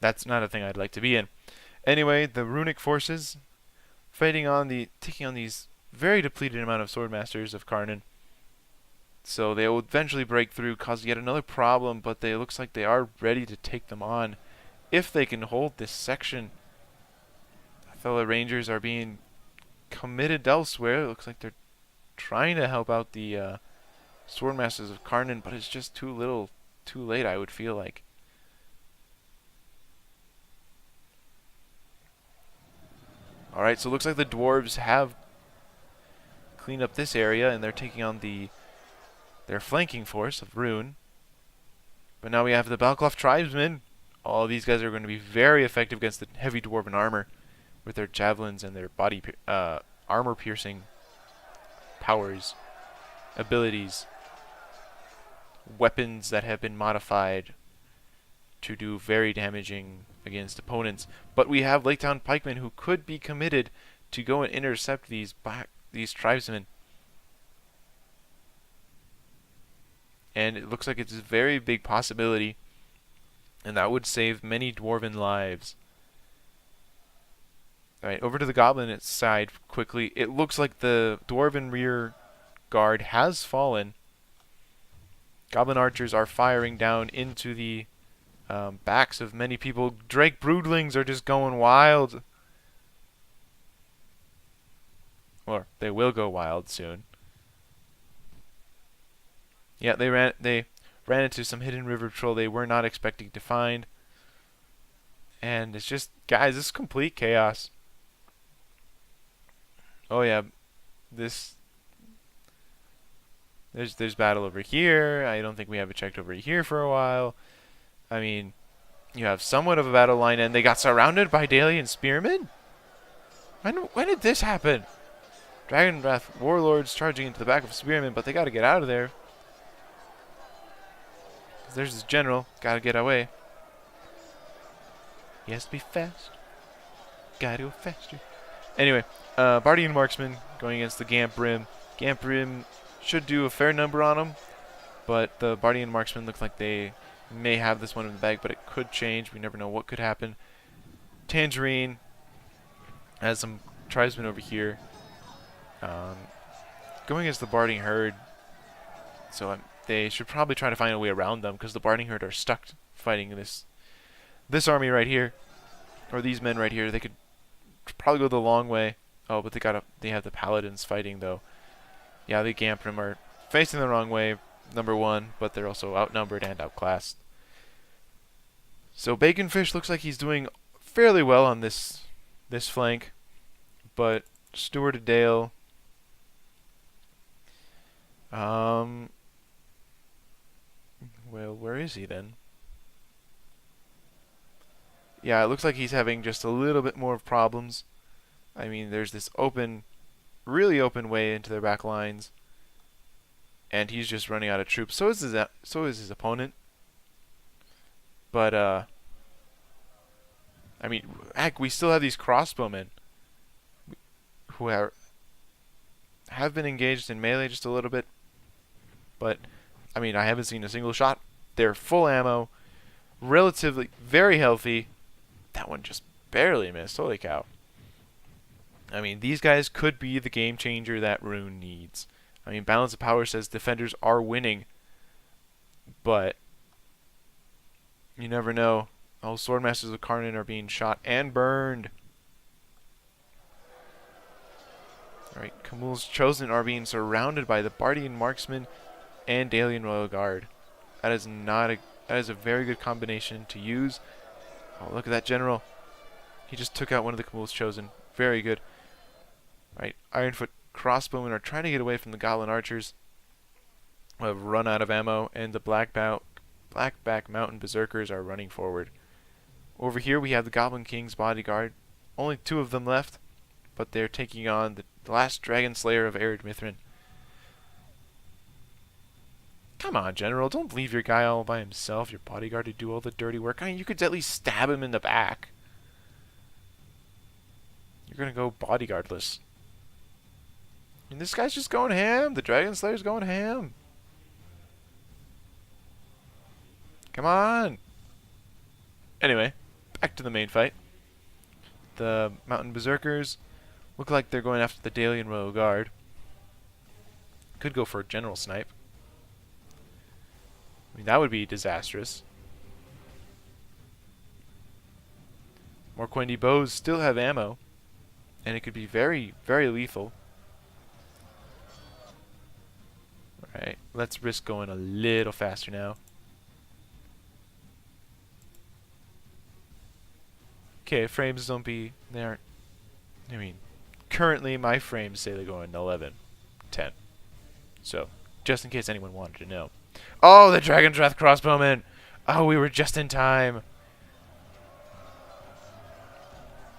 that's not a thing I'd like to be in. Anyway, the Runic forces taking on these very depleted amount of Swordmasters of Karnan. So they will eventually break through, cause yet another problem, but it looks like they are ready to take them on if they can hold this section. Fellow Rangers are being committed elsewhere. It looks like they're trying to help out the Swordmasters of Karnan, but it's just too late, I would feel like. Alright, so it looks like the dwarves have cleaned up this area, and they're taking on their flanking force of Rune. But now we have the Balcloth tribesmen. All these guys are going to be very effective against the heavy dwarven armor with their javelins and their armor piercing powers, abilities, weapons that have been modified to do very damaging against opponents. But we have Lake Town pikemen who could be committed to go and intercept these tribesmen. And it looks like it's a very big possibility, and that would save many dwarven lives. Alright, over to the goblin side quickly. It looks like the dwarven rear guard has fallen. Goblin archers are firing down into the backs of many people. Drake broodlings are just going wild. Or they will go wild soon. Yeah, they ran into some hidden river patrol they were not expecting to find. And it's just, guys, this is complete chaos. Oh yeah, there's battle over here. I don't think we have it checked over here for a while. I mean, you have somewhat of a battle line, and they got surrounded by Dalian spearmen? When did this happen? Dragon Wrath warlords charging into the back of spearmen, but they gotta get out of there. There's this general, gotta get away. He has to be fast. Gotta go faster. Anyway, Bardian Marksman going against the Gamp Brim. Gamp Brim should do a fair number on him, but the Bardian Marksman looks like they may have this one in the bag, but it could change. We never know what could happen. Tangerine has some tribesmen over here. Going against the Barding Horde, so they should probably try to find a way around them, because the Barding Horde are stuck fighting this army right here, or these men right here. They could probably go the long way. Oh, but they have the Paladins fighting though. Yeah, the Gamprim are facing the wrong way, number one, but they're also outnumbered and outclassed. So Baconfish looks like he's doing fairly well on this flank, but Stuart Dale, well, where is he then? Yeah, it looks like he's having just a little bit more problems. I mean, there's this really open way into their back lines, and he's just running out of troops. So is his opponent. But I mean, heck, we still have these crossbowmen who have been engaged in melee just a little bit. But I mean, I haven't seen a single shot. They're full ammo, relatively very healthy. That one just barely missed. Holy cow. I mean, these guys could be the game changer that Rune needs. I mean, balance of power says defenders are winning, but you never know. Oh, Swordmasters of Karnan are being shot and burned. Alright, Camul's Chosen are being surrounded by the Bardian Marksman and Dalian Royal Guard. That is a very good combination to use. Oh, look at that general. He just took out one of the Camul's Chosen. Very good. Alright, Ironfoot Crossbowmen are trying to get away from the Goblin Archers, who have run out of ammo, and the Blackback Mountain Berserkers are running forward. Over here we have the Goblin King's bodyguard. Only 2 of them left, but they're taking on the last Dragon Slayer of Arid Mithrin. Come on, General, don't leave your guy all by himself, your bodyguard, to do all the dirty work. I mean, you could at least stab him in the back. You're gonna go bodyguardless. And this guy's just going ham. The Dragon Slayer's going ham. Come on. Anyway, back to the main fight. The Mountain Berserkers look like they're going after the Dalian Royal Guard. Could go for a general snipe. I mean, that would be disastrous. More Quindy bows still have ammo, and it could be very, very lethal. Alright, let's risk going a little faster now. Okay, frames don't be... They aren't... I mean, currently my frames say they're going 11, 10. So, just in case anyone wanted to know. Oh, the Dragon's Wrath crossbowmen! Oh, we were just in time.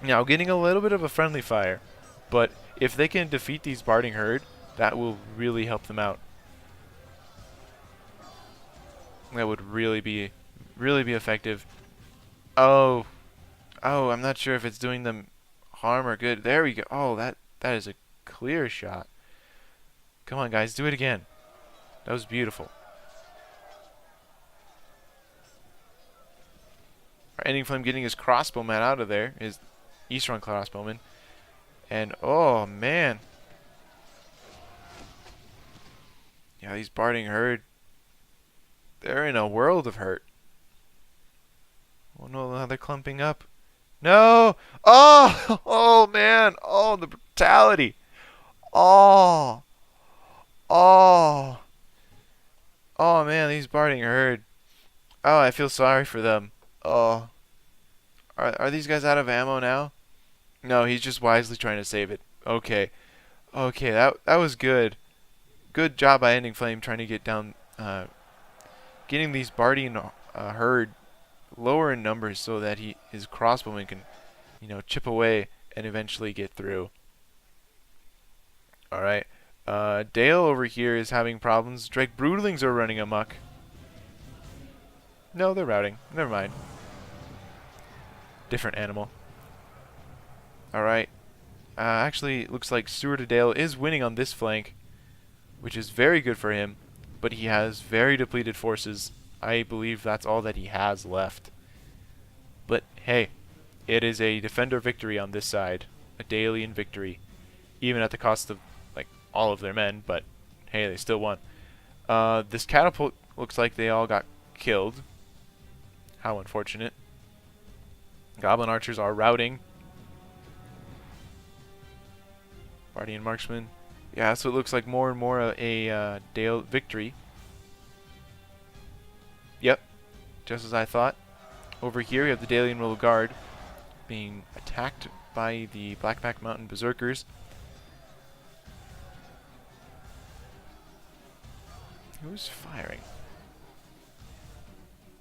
Now, getting a little bit of a friendly fire, but if they can defeat these Barding Horde, that will really help them out. That would really be effective. Oh, I'm not sure if it's doing them harm or good. There we go. Oh, that is a clear shot. Come on, guys, do it again. That was beautiful. Ending Flame getting his crossbowman out of there, his Eastern crossbowman. And, oh, man. Yeah, these Barding Horde, they're in a world of hurt. Oh, no, now they're clumping up. No! Oh! Oh, man! Oh, the brutality! Oh! Oh! Oh, man, these Barding Horde. Oh, I feel sorry for them. Oh. Are these guys out of ammo now? No, he's just wisely trying to save it. Okay. Okay, that was good. Good job by Ending Flame trying to get down, getting these Bardian Horde lower in numbers so that his crossbowman can, chip away and eventually get through. Alright. Dale over here is having problems. Drake Broodlings are running amok. No, they're routing. Never mind. Different animal. Alright. Actually, it looks like Stewart Dale is winning on this flank, which is very good for him, but he has very depleted forces. I believe that's all that he has left. But, hey, it is a defender victory on this side. A Dalian victory. Even at the cost of, all of their men, but, hey, they still won. This catapult looks like they all got killed. How unfortunate. Goblin archers are routing. Bardian marksman. Yeah, so it looks like more and more a Dale victory. Yep, just as I thought. Over here we have the Dalian Royal Guard being attacked by the Blackback Mountain Berserkers. Who's firing?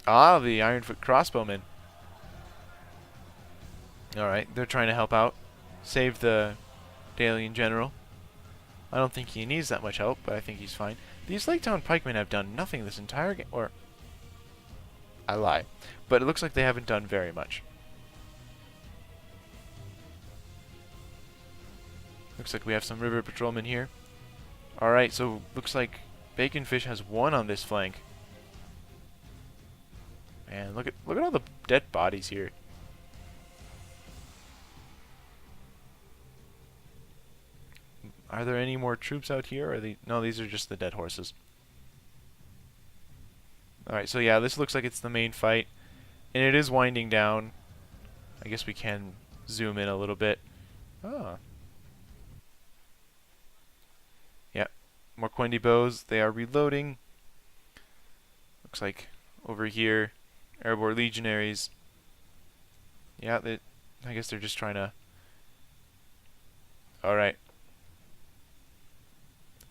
Ah, the Ironfoot crossbowmen. Alright, they're trying to help out. Save the Dalian general. I don't think he needs that much help, but I think he's fine. These Lake Town pikemen have done nothing this entire game. Or, I lie. But it looks like they haven't done very much. Looks like we have some river patrolmen here. Alright, so looks like Baconfish has won on this flank. Man, look at all the dead bodies here. Are there any more troops out here? Or are they? No, these are just the dead horses. Alright, so yeah, this looks like it's the main fight. And it is winding down. I guess we can zoom in a little bit. Ah. Yeah. More Quendi bows. They are reloading. Looks like over here, Erebor legionaries. Yeah, I guess they're just trying to... Alright.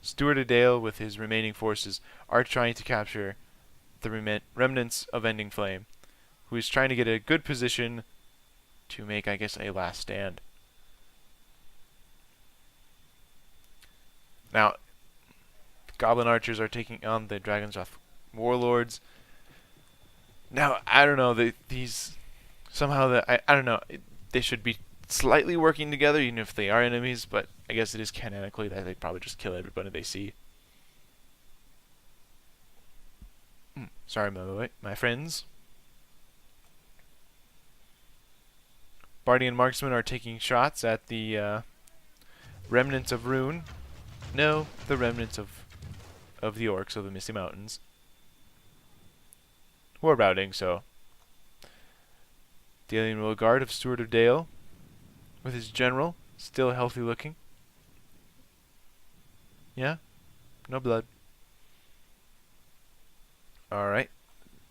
Stuart of Dale with his remaining forces are trying to capture the remnants of Ending Flame, who is trying to get a good position to make, I guess, a last stand. Now, Goblin Archers are taking on the Dragon's Wrath Warlords. Now, I don't know, these... Somehow, I don't know, they should be slightly working together, even if they are enemies, but I guess it is canonically that they'd probably just kill everybody they see. Sorry, my friends. Bardian and Marksman are taking shots at the remnants of Rune. No, the remnants of the Orcs of the Misty Mountains. Who are routing, so... The Alien Royal Guard of Stuart of Dale, with his general, still healthy looking. Yeah? No blood. Alright.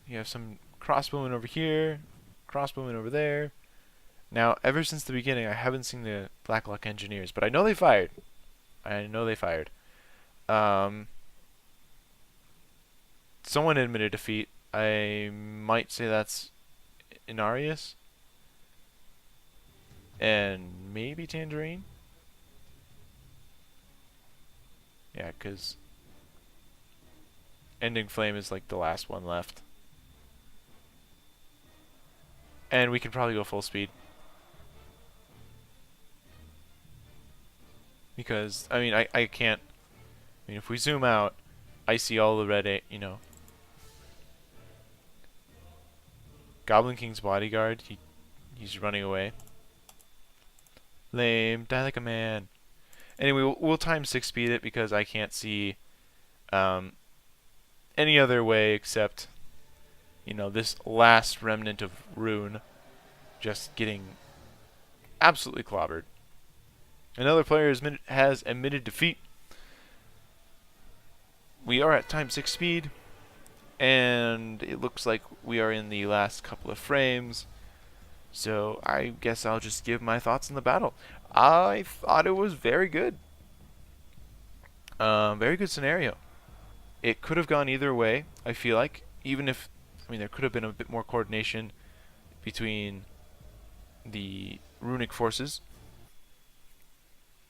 You have some crossbowmen over here, crossbowmen over there. Now, ever since the beginning, I haven't seen the Blacklock Engineers, but I know they fired. Someone admitted defeat. I might say that's Inarius. And maybe Tangerine? Yeah, because Ending Flame is like the last one left. And we can probably go full speed. Because, I mean, I can't... I mean, if we zoom out, I see all the red, you know. Goblin King's bodyguard, he's running away. Lame, die like a man. Anyway, we'll time 6 speed it because I can't see any other way except, you know, this last remnant of Rune just getting absolutely clobbered. Another player has admitted defeat. We are at time 6 speed, and it looks like we are in the last couple of frames. So I guess I'll just give my thoughts on the battle. I thought it was very good. Very good scenario. It could have gone either way, I feel like. Even if, I mean, there could have been a bit more coordination between the runic forces.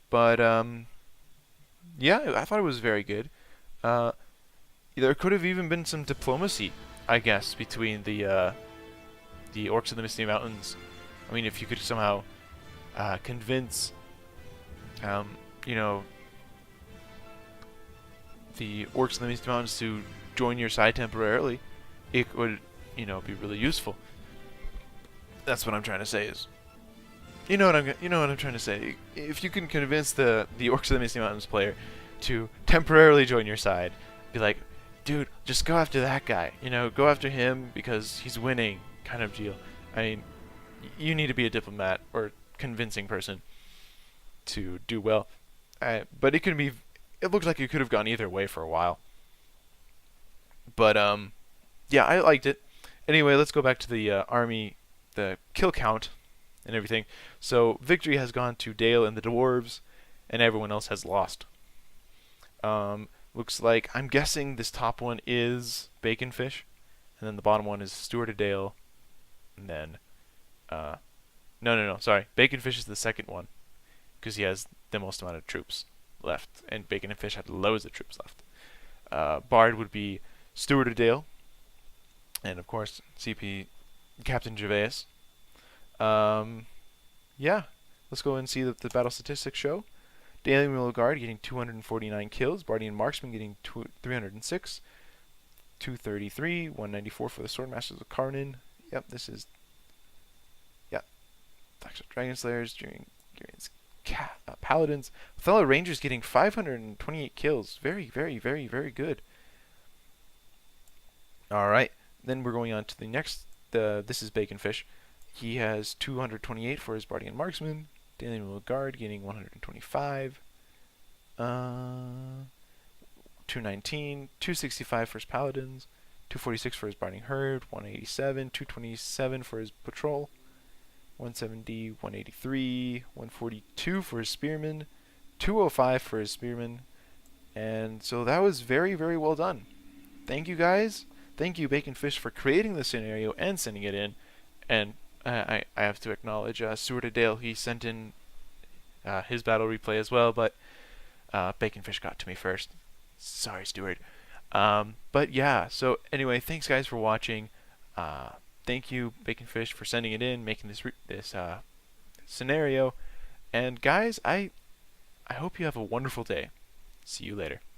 But, yeah, I thought it was very good. There could have even been some diplomacy, I guess, between the Orcs of the Misty Mountains. I mean, if you could somehow convince, you know, the Orcs of the Misty Mountains to join your side temporarily, it would, you know, be really useful. That's what I'm trying to say is, you know what I'm trying to say. If you can convince the Orcs of the Misty Mountains player to temporarily join your side, be like, dude, just go after that guy. You know, go after him because he's winning, kind of deal. I mean, you need to be a diplomat or convincing person to do well. But it could be. It looked like it could have gone either way for a while. But yeah, I liked it. Anyway, let's go back to the army, the kill count, and everything. So victory has gone to Dale and the dwarves, and everyone else has lost. Looks like, I'm guessing this top one is Baconfish, and then the bottom one is Stuart of Dale, and then, no, sorry, Baconfish is the second one, because he has the most amount of troops left, and Baconfish had loads of troops left. Bard would be Stuart of Dale, and of course, CP Captain Gervais. Yeah, let's go and see the battle statistics show. Daily Royal Guard getting 249 kills. Bardian Marksman getting 306. 233. 194 for the Swordmasters of Karnan. Yep, this is... Yep. Dragon Slayers during Path paladins. Othello Rangers getting 528 kills. Very, very, very, very good. Alright, then we're going on to the next. This is Baconfish. He has 228 for his Bardian Marksman. Daily Mule Guard gaining 125. 219. 265 for his Paladins. 246 for his Bardian Herd. 187. 227 for his Patrol. 170. 183. 142 for his Spearman. 205 for his Spearman. And so that was very, very well done. Thank you guys. Thank you, Baconfish, for creating the scenario and sending it in. And I have to acknowledge Stuart Adale. He sent in his battle replay as well, but Baconfish got to me first. Sorry, Stuart. But yeah, so anyway, thanks guys for watching. Thank you, Baconfish, for sending it in, making this scenario. And guys, I hope you have a wonderful day. See you later.